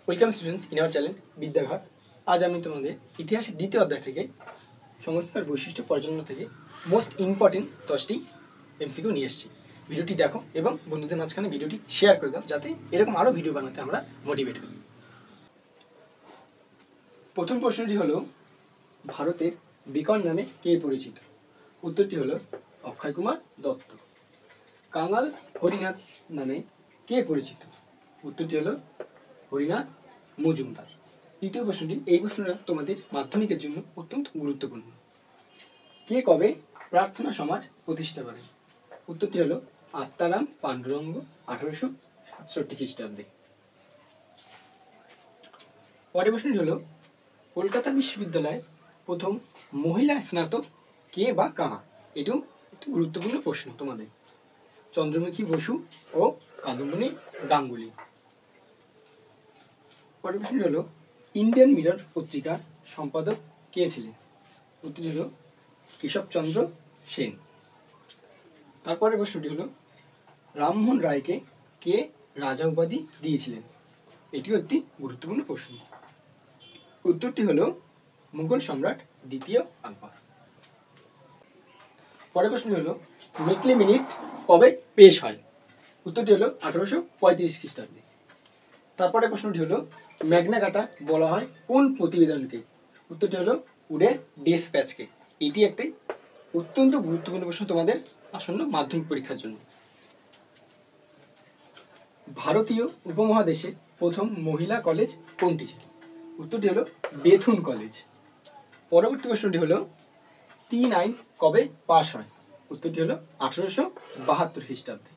Welcome students in our channel বিদ্যাঘাট। আজ আমি তোমাদের ইতিহাসের দ্বিতীয় অধ্যায় থেকে সংস্কার বৈশিষ্ট্য পর্যালোচনা থেকে মোস্ট ইম্পর্টেন্ট 10টি এমসিকিউ নিয়ে এসেছি। ভিডিওটি দেখো এবং বন্ধুদের মাঝখানে ভিডিওটি শেয়ার করে দাও, যাতে এরকম আরও ভিডিও বানাতে আমরা মোটিভেট হই। প্রথম প্রশ্নটি হলো, ভারতের বেকন নামে কে পরিচিত? উত্তরটি হলো অক্ষয় কুমার দত্ত। কাঙাল হরিনাথ নামে কে পরিচিত? উত্তরটি হলো হরিনাথ মজুমদার। তৃতীয় প্রশ্নটি, এই প্রশ্নটা তোমাদের মাধ্যমিকের জন্য অত্যন্ত গুরুত্বপূর্ণ। কে কবে প্রার্থনা সমাজ প্রতিষ্ঠা করেন? উত্তরটি হলো আত্মারাম পাণ্ডুরঙ্গ 1867 খ্রিস্টাব্দে। পরের প্রশ্নটি হলো, কলকাতা বিশ্ববিদ্যালয়ে প্রথম মহিলা স্নাতক কে বা কারা? এটাও একটি গুরুত্বপূর্ণ প্রশ্ন তোমাদের। চন্দ্রমুখী বসু ও কাদম্বিনী গাঙ্গুলি। পরের প্রশ্নটি হলো, ইন্ডিয়ান মিরর পত্রিকার সম্পাদক কে ছিলেন? উত্তরটি হলো কেশবচন্দ্র সেন। তারপরে প্রশ্নটি হলো, রামমোহন রায়কে কে রাজা উপাধি দিয়েছিলেন? এটিও একটি গুরুত্বপূর্ণ প্রশ্ন। উত্তরটি হলো মুঘল সম্রাট দ্বিতীয় আকবর। পরের প্রশ্নটি হলো, মেকলে মিনিট কবে পেশ হয়? উত্তরটি হলো 1835 খ্রিস্টাব্দে। তারপরে প্রশ্নটি হলো, ম্যাগনা কার্টা বলা হয় কোন প্রতিবেদনকে? উত্তরটি হলো উডে ডিসপ্যাচকে। এটি একটি অত্যন্ত গুরুত্বপূর্ণ প্রশ্ন তোমাদের আসন্ন মাধ্যমিক পরীক্ষার জন্য। ভারতীয় উপমহাদেশে প্রথম মহিলা কলেজ কোনটি ছিল? উত্তরটি হলো বেথুন কলেজ। পরবর্তী প্রশ্নটি হলো, 3 আইন কবে পাশ হয়? উত্তরটি হলো 1872 খ্রিস্টাব্দে।